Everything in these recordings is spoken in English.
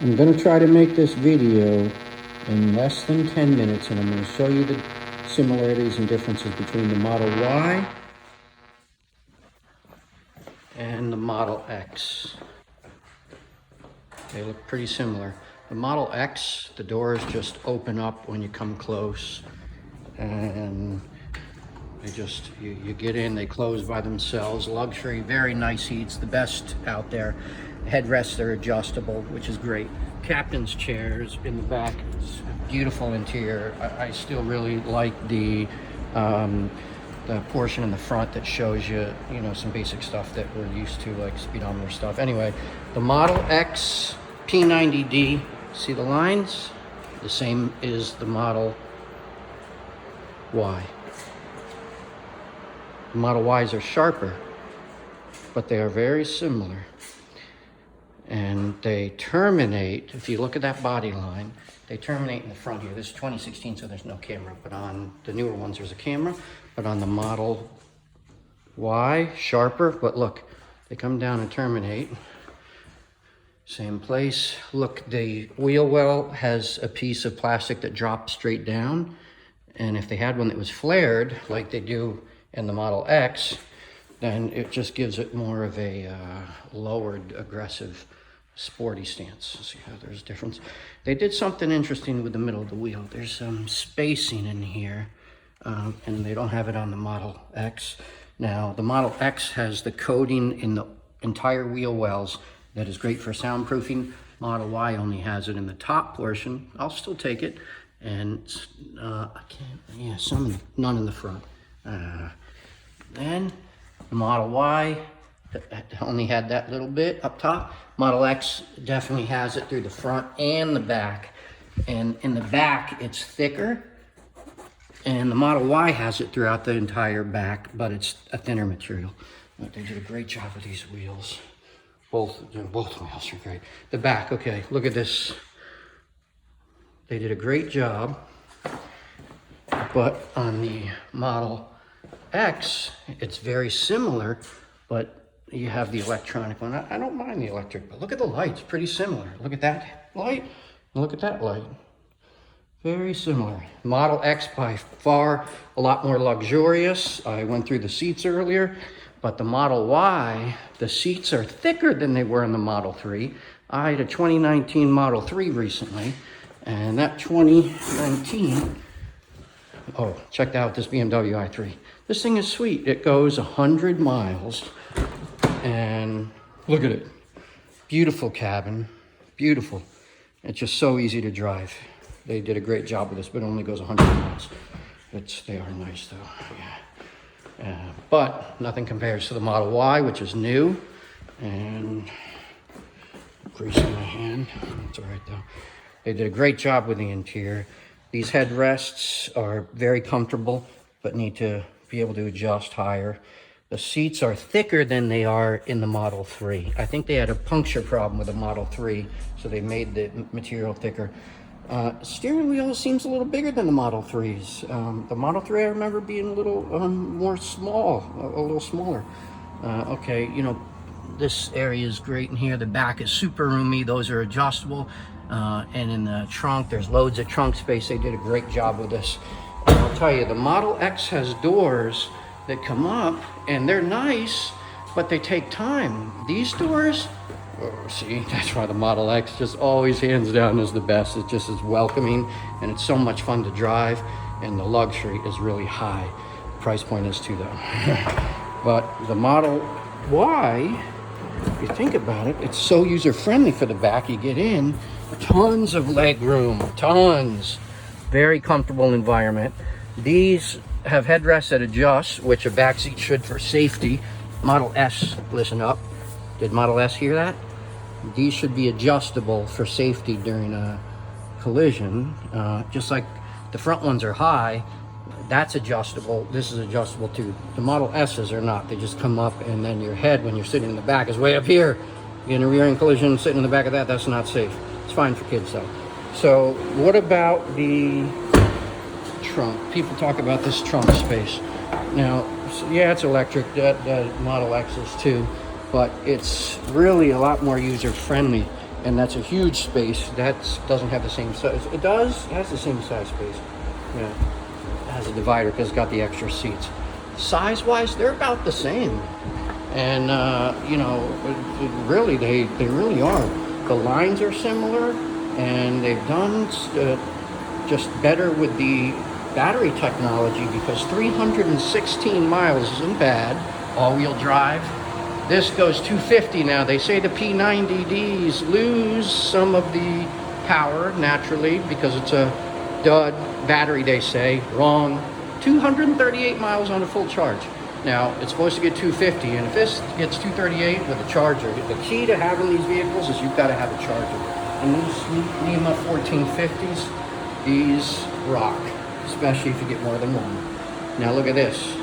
I'm going to try to make this video in less than 10 minutes, and I'm going to show you the similarities and differences between the Model Y and the Model X. They look pretty similar. The Model X, the doors just open up when you come close, and they just, you get in, they close by themselves. Luxury, very nice seats, the best out there. Headrests are adjustable, which is great. Captain's chairs in the back, beautiful interior. I still really like the portion in the front that shows you, some basic stuff that we're used to, like speedometer stuff. Anyway, the Model X P90D, see the lines? The same as the Model Y. The Model Ys are sharper, but they are very similar. And they terminate, if you look at that body line, they terminate in the front here. This is 2016, so there's no camera, but on the newer ones there's a camera. But on the Model Y, sharper, but look, they come down and terminate. Same place. Look, the wheel well has a piece of plastic that drops straight down. And if they had one that was flared, like they do in the Model X, then it just gives it more of a lowered, aggressive, sporty stance. See how there's a difference? They did something interesting with the middle of the wheel. There's some spacing in here, and they don't have it on the Model X. Now, the Model X has the coating in the entire wheel wells that is great for soundproofing. Model Y only has it in the top portion. I'll still take it. And I can't, yeah, none in the front. Then the Model Y only had that little bit up top. Model X definitely has it through the front and the back. And in the back, it's thicker. And the Model Y has it throughout the entire back, but it's a thinner material. But they did a great job with these wheels. Both wheels are great. The back, okay, look at this. They did a great job, but on the Model X, it's very similar, but you have the electronic one. I don't mind the electric, but look at the lights, pretty similar. Look at that light, and look at that light. Very similar. Model X by far a lot more luxurious. I went through the seats earlier, but the Model Y, the seats are thicker than they were in the Model 3. I had a 2019 Model 3 recently, and that 2019, oh, check out this BMW i3. This thing is sweet. It goes 100 miles, and look at it. Beautiful cabin, beautiful. It's just so easy to drive. They did a great job with this, but it only goes 100 miles. They are nice though, yeah. But nothing compares to the Model Y, which is new, and grease in my hand, that's all right though. They did a great job with the interior. These headrests are very comfortable, but need to be able to adjust higher. The seats are thicker than they are in the Model 3. I think they had a puncture problem with the Model 3, so they made the material thicker. Steering wheel seems a little bigger than the Model 3s. The Model 3 I remember being a little more small, a little smaller. Okay, this area is great in here. The back is super roomy. Those are adjustable. And in the trunk, there's loads of trunk space. They did a great job with this. And I'll tell you, the Model X has doors that come up, and they're nice, but they take time. These doors, see, that's why the Model X just always hands down is the best. It's just as welcoming, and it's so much fun to drive, and the luxury is really high. The price point is too, though. But the Model Y, if you think about it, it's so user-friendly for the back. You get in, tons of leg room, tons. Very comfortable environment. These have headrests that adjust, which a backseat should for safety. Model S, listen up. Did Model S hear that? These should be adjustable for safety during a collision. Just like the front ones are high, that's adjustable. This is adjustable too. The Model S's are not. They just come up, and then your head, when you're sitting in the back, is way up here. You get in a rear-end collision, sitting in the back of that, that's not safe. It's fine for kids though. So what about the trunk? People talk about this trunk space. Now, yeah, it's electric. That Model X is too. but it's really a lot more user-friendly and that's a huge space. That doesn't have the same size. It does. It has the same size space. Yeah, it has a divider because it's got the extra seats. Size-wise, they're about the same, and you know, really, they really are. The lines are similar, and they've done just better with the battery technology because 316 miles isn't bad. All-wheel drive. This goes 250 now. They say the P90Ds lose some of the power naturally because it's a dud battery, they say. Wrong. 238 miles on a full charge. Now, it's supposed to get 250, and if this gets 238 with a charger, the key to having these vehicles is you've got to have a charger. And these NEMA 1450s, these rock, especially if you get more than one. Now look at this.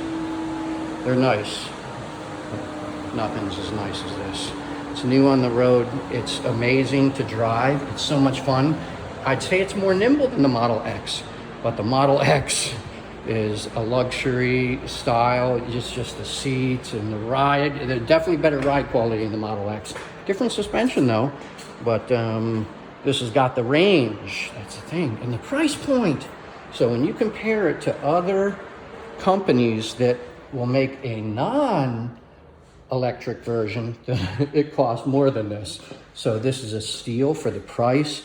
They're nice. Nothing's as nice as this. It's new on the road. It's amazing to drive. It's so much fun. I'd say it's more nimble than the Model X, but the Model X is a luxury style. It's just the seats and the ride. They're definitely better ride quality in the Model X. Different suspension though, but this has got the range. That's the thing, and the price point. So when you compare it to other companies that will make a non-electric version, it costs more than this. So this is a steal for the price.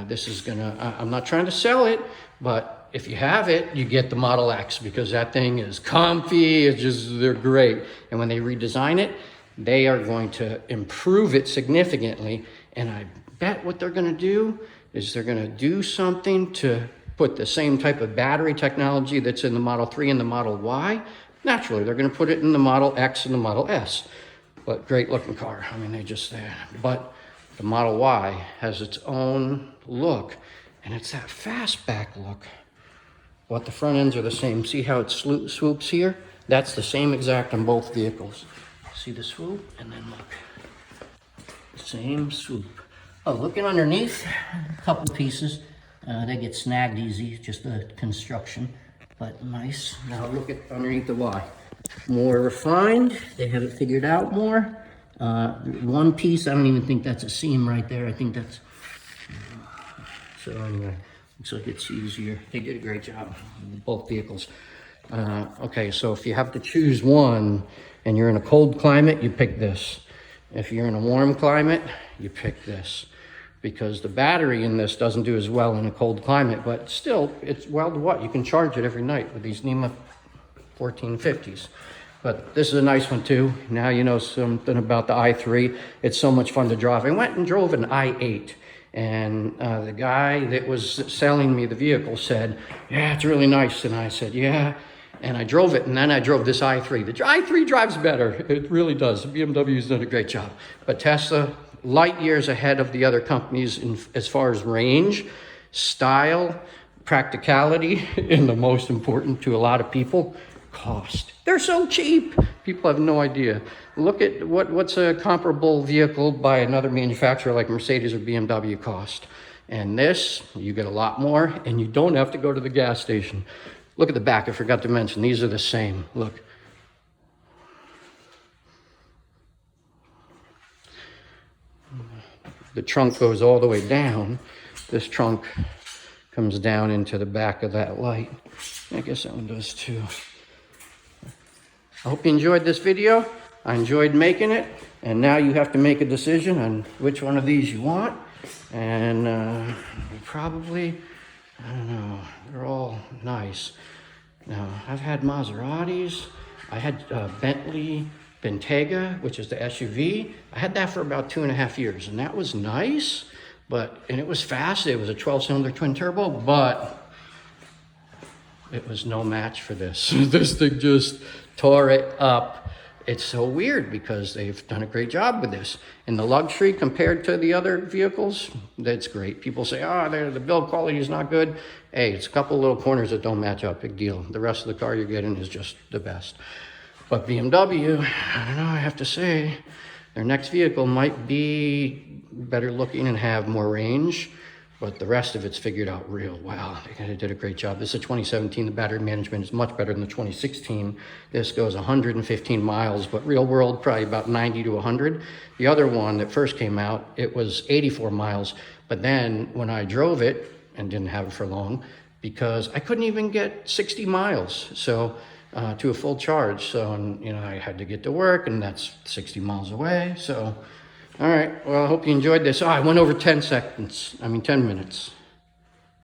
This is gonna, I'm not trying to sell it, but if you have it, you get the Model X because that thing is comfy. It's just, they're great. And when they redesign it, they are going to improve it significantly. And I bet what they're gonna do is they're gonna do something to put the same type of battery technology that's in the Model 3 and the Model Y. Naturally, they're gonna put it in the Model X and the Model S. But great looking car. I mean, they just, but the Model Y has its own look, and it's that fastback look. But the front ends are the same. See how it swoops here? That's the same exact on both vehicles. See the swoop? And then look. Same swoop. Oh, looking underneath, a couple pieces. They get snagged easy, just the construction, but nice. Now look at underneath the Y. More refined. They have it figured out more. One piece, I don't even think that's a seam right there. I think that's, so anyway. Looks like it's easier. They did a great job with both vehicles. Okay, so if you have to choose one and you're in a cold climate, you pick this. If you're in a warm climate, you pick this. Because the battery in this doesn't do as well in a cold climate, but still, it's well to what? You can charge it every night with these NEMA 1450s. But this is a nice one too. Now you know something about the i3. It's so much fun to drive. I went and drove an i8. And the guy that was selling me the vehicle said, yeah, it's really nice. And I said, yeah. And I drove it, and then I drove this i3. The i3 drives better. It really does. BMW's done a great job. But Tesla, light years ahead of the other companies as far as range, style, practicality, and the most important to a lot of people, cost. They're so cheap. People have no idea. Look at what's a comparable vehicle by another manufacturer like Mercedes or BMW cost. And this, you get a lot more, and you don't have to go to the gas station. Look at the back. I forgot to mention, these are the same. Look. The trunk goes all the way down. This trunk comes down into the back of that light. I guess that one does too. I hope you enjoyed this video. I enjoyed making it, and now you have to make a decision on which one of these you want. And probably, I don't know, they're all nice. Now, I've had Maseratis. I had Bentley Bentayga, which is the SUV. I had that for about 2.5 years, and that was nice, and it was fast. It was a 12-cylinder twin turbo, but it was no match for this. This thing just tore it up. It's so weird because they've done a great job with this. And the luxury compared to the other vehicles, that's great. People say, the build quality is not good. Hey, it's a couple little corners that don't match up, big deal. The rest of the car you're getting is just the best. But BMW, I don't know, I have to say, their next vehicle might be better looking and have more range. but the rest of it's figured out real well. They did a great job. This is a 2017. The battery management is much better than the 2016. This goes 115 miles, but real world, probably about 90 to 100. The other one that first came out, it was 84 miles. But then when I drove it, and didn't have it for long, because I couldn't even get 60 miles. So to a full charge. So, and, I had to get to work, and that's 60 miles away. So, all right. Well, I hope you enjoyed this. Oh, I went over 10 minutes.